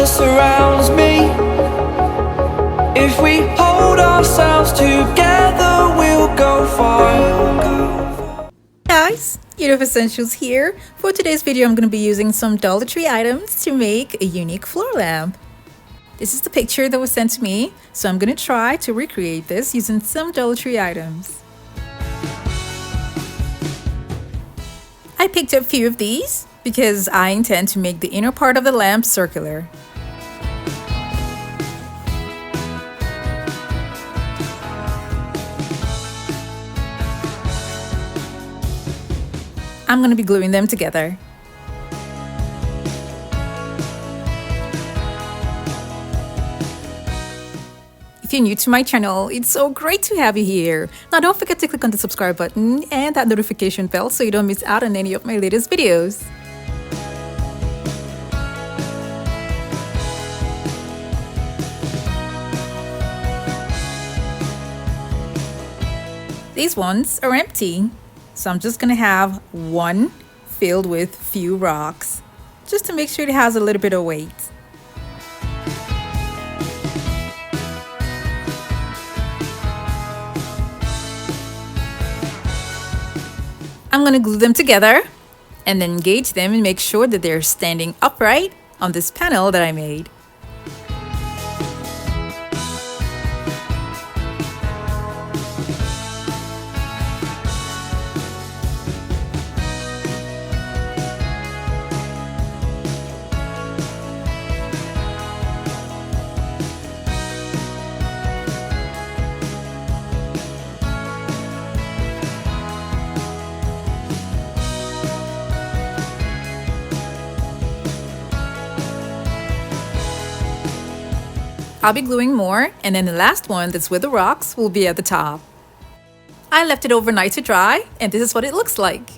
surrounds me. If we hold ourselves together, we'll go far. Guys, Yoduvh Essentials here. For today's video, I'm going to be using some Dollar Tree items to make a unique floor lamp. This is the picture that was sent to me, so I'm going to try to recreate this using some Dollar Tree items. I picked up a few of these because I intend to make the inner part of the lamp circular. I'm going to be gluing them together. If you're new to my channel, it's so great to have you here. Now don't forget to click on the subscribe button and that notification bell so you don't miss out on any of my latest videos. These ones are empty, so I'm just gonna have one filled with few rocks, just to make sure it has a little bit of weight. I'm going to glue them together and then gauge them and make sure that they're standing upright on this panel that I made. I'll be gluing more, and then the last one that's with the rocks will be at the top. I left it overnight to dry, and this is what it looks like.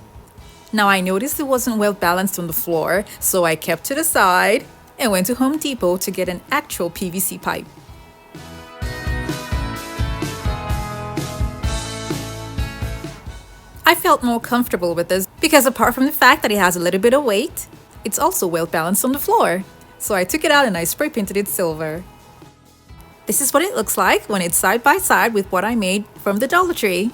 Now I noticed it wasn't well balanced on the floor, so I kept to the side and went to Home Depot to get an actual PVC pipe. I felt more comfortable with this because apart from the fact that it has a little bit of weight, it's also well balanced on the floor. So I took it out and I spray painted it silver. This is what it looks like when it's side by side with what I made from the Dollar Tree.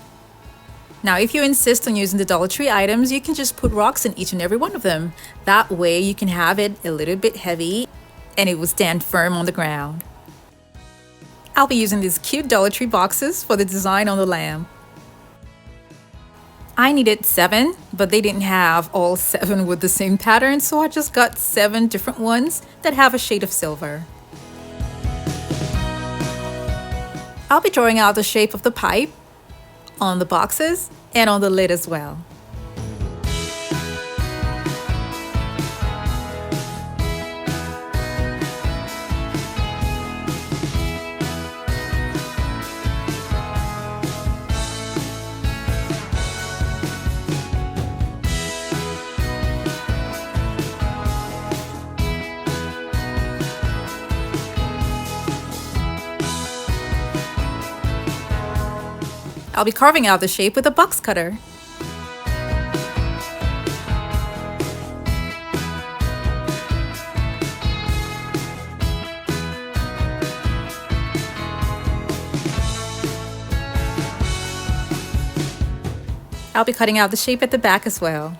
Now, if you insist on using the Dollar Tree items, you can just put rocks in each and every one of them. That way you can have it a little bit heavy and it will stand firm on the ground. I'll be using these cute Dollar Tree boxes for the design on the lamp. I needed 7, but they didn't have all 7 with the same pattern, so I just got 7 different ones that have a shade of silver. I'll be drawing out the shape of the pipe on the boxes and on the lid as well. I'll be carving out the shape with a box cutter. I'll be cutting out the shape at the back as well.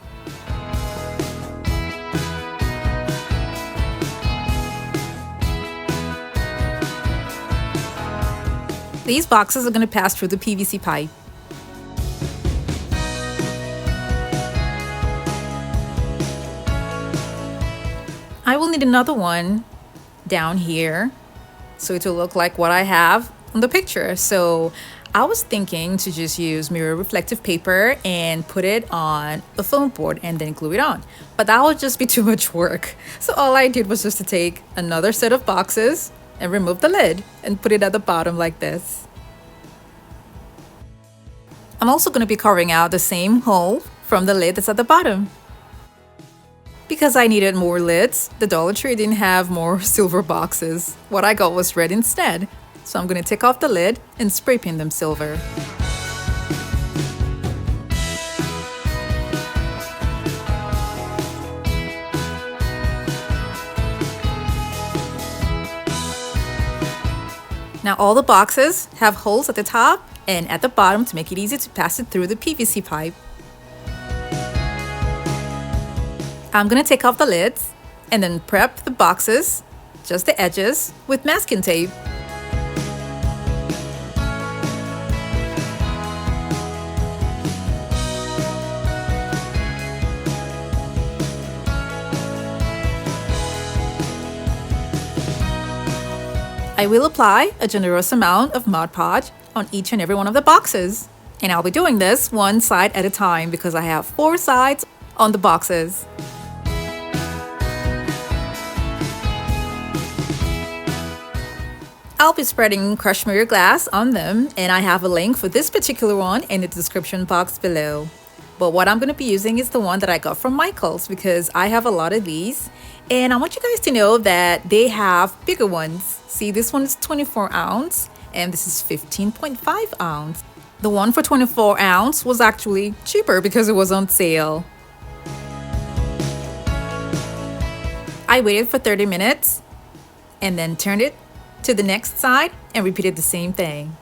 These boxes are going to pass through the PVC pipe. I will need another one down here so it will look like what I have on the picture. So I was thinking to just use mirror reflective paper and put it on a foam board and then glue it on. But that would just be too much work. So all I did was just to take another set of boxes and remove the lid and put it at the bottom like this. I'm also going to be carving out the same hole from the lid that's at the bottom. Because I needed more lids, the Dollar Tree didn't have more silver boxes. What I got was red instead. So I'm going to take off the lid and spray paint them silver. Now all the boxes have holes at the top and at the bottom to make it easy to pass it through the PVC pipe. I'm gonna take off the lids and then prep the boxes, just the edges, with masking tape. I will apply a generous amount of Mod Podge on each and every one of the boxes. And I'll be doing this one side at a time because I have 4 sides on the boxes. I'll be spreading crushed mirror glass on them, and I have a link for this particular one in the description box below. But what I'm going to be using is the one that I got from Michael's because I have a lot of these. And I want you guys to know that they have bigger ones. See, this one is 24 ounce and this is 15.5 ounce. The one for 24 ounce was actually cheaper because it was on sale. I waited for 30 minutes and then turned it to the next side and repeated the same thing.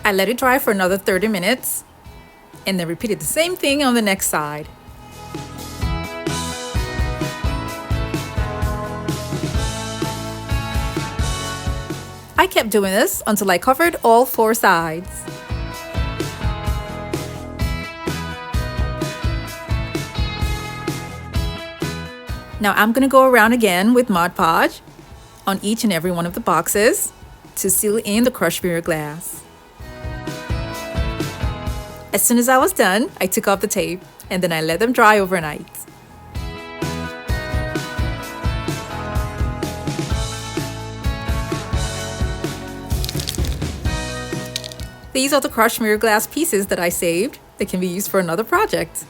I let it dry for another 30 minutes and then repeated the same thing on the next side. I kept doing this until I covered all 4 sides. Now I'm going to go around again with Mod Podge on each and every one of the boxes to seal in the crushed mirror glass. As soon as I was done, I took off the tape and then I let them dry overnight. These are the crushed mirror glass pieces that I saved that can be used for another project.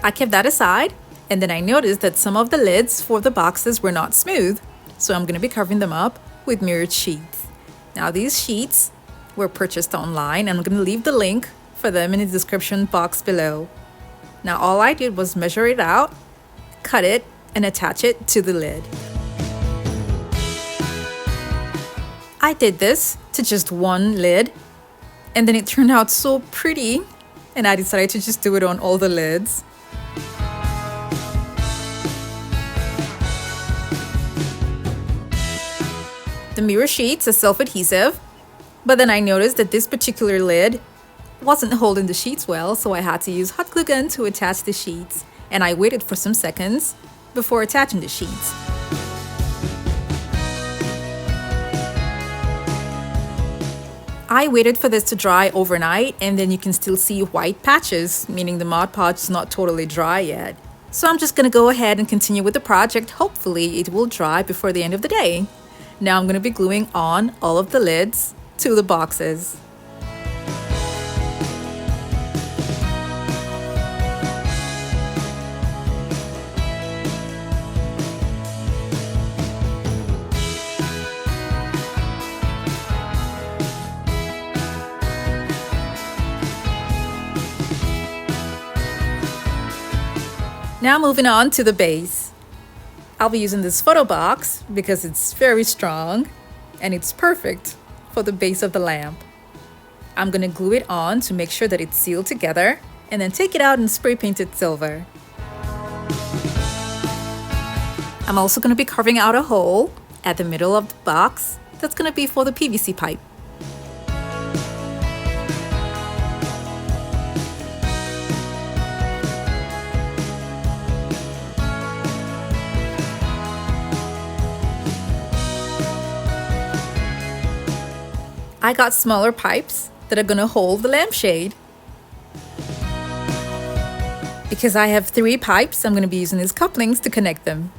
I kept that aside and then I noticed that some of the lids for the boxes were not smooth, so I'm going to be covering them up with mirrored sheets. Now these sheets were purchased online and I'm going to leave the link for them in the description box below. Now all I did was measure it out, cut it, and attach it to the lid. I did this to just one lid and then it turned out so pretty and I decided to just do it on all the lids. The mirror sheets are self-adhesive, but then I noticed that this particular lid wasn't holding the sheets well, so I had to use hot glue gun to attach the sheets, and I waited for some seconds before attaching the sheets. I waited for this to dry overnight, and then you can still see white patches, meaning the Mod Podge is not totally dry yet. So I'm just going to go ahead and continue with the project. Hopefully it will dry before the end of the day. Now I'm going to be gluing on all of the lids to the boxes. Now moving on to the base. I'll be using this PhotoBox because it's very strong and it's perfect for the base of the lamp. I'm going to glue it on to make sure that it's sealed together and then take it out and spray paint it silver. I'm also going to be carving out a hole at the middle of the box that's going to be for the PVC pipe. I got smaller pipes that are going to hold the lampshade. Because I have 3 pipes, I'm going to be using these couplings to connect them.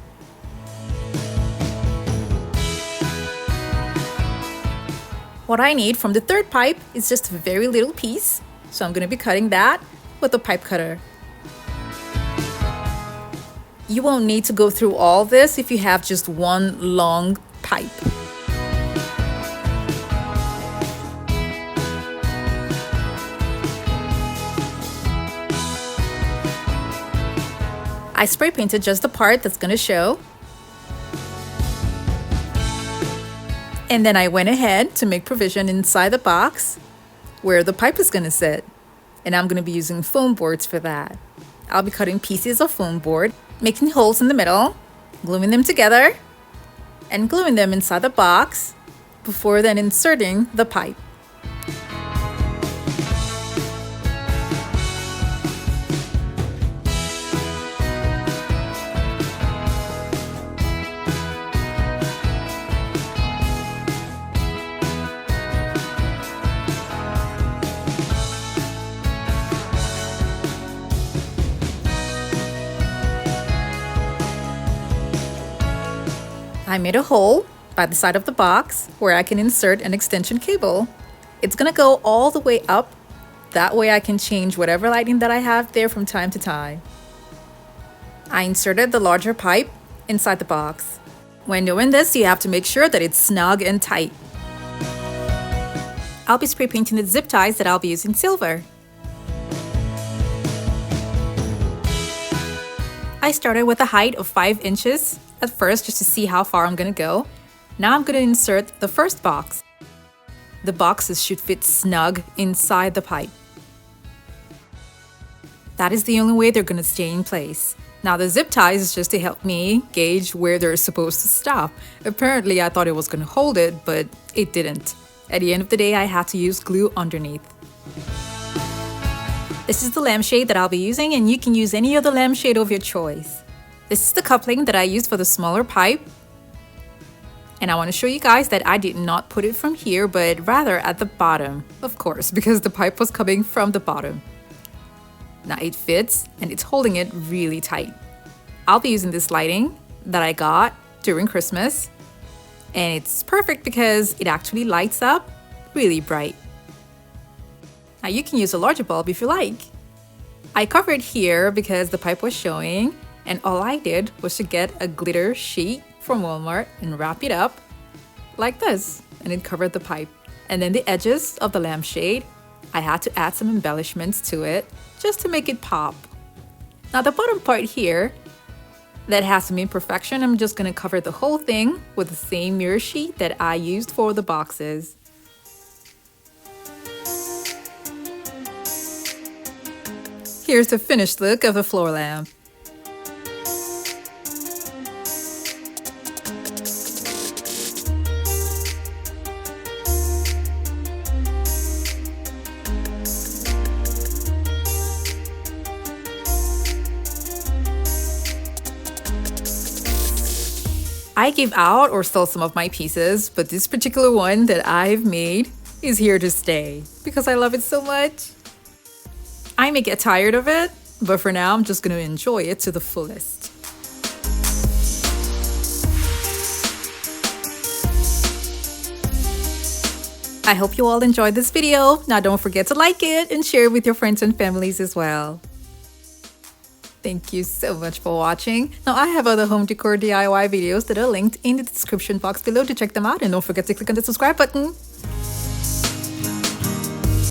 What I need from the 3rd pipe is just a very little piece, so I'm going to be cutting that with a pipe cutter. You won't need to go through all this if you have just one long pipe. I spray painted just the part that's going to show. And then I went ahead to make provision inside the box where the pipe is going to sit. And I'm going to be using foam boards for that. I'll be cutting pieces of foam board, making holes in the middle, gluing them together, and gluing them inside the box before then inserting the pipe. I made a hole by the side of the box where I can insert an extension cable. It's gonna go all the way up. That way I can change whatever lighting that I have there from time to time. I inserted the larger pipe inside the box. When doing this, you have to make sure that it's snug and tight. I'll be spray painting the zip ties that I'll be using silver. I started with a height of 5 inches at first just to see how far I'm gonna go. Now I'm gonna insert the first box. The boxes should fit snug inside the pipe. That is the only way they're gonna stay in place. Now the zip ties is just to help me gauge where they're supposed to stop. Apparently I thought it was gonna hold it, but it didn't. At the end of the day, I had to use glue underneath. This is the lampshade that I'll be using, and you can use any other lampshade of your choice. This is the coupling that I used for the smaller pipe. And I want to show you guys that I did not put it from here, but rather at the bottom, of course, because the pipe was coming from the bottom. Now it fits and it's holding it really tight. I'll be using this lighting that I got during Christmas, and it's perfect because it actually lights up really bright. Now you can use a larger bulb if you like. I covered here because the pipe was showing, and all I did was to get a glitter sheet from Walmart and wrap it up like this, and it covered the pipe. And then the edges of the lampshade, I had to add some embellishments to it just to make it pop. Now the bottom part here that has some imperfection, I'm just gonna cover the whole thing with the same mirror sheet that I used for the boxes. Here's the finished look of the floor lamp. I give out or sell some of my pieces, but this particular one that I've made is here to stay because I love it so much. I may get tired of it, but for now I'm just going to enjoy it to the fullest. I hope you all enjoyed this video. Now don't forget to like it and share it with your friends and families as well. Thank you so much for watching. Now I have other home decor DIY videos that are linked in the description box below to check them out, and don't forget to click on the subscribe button.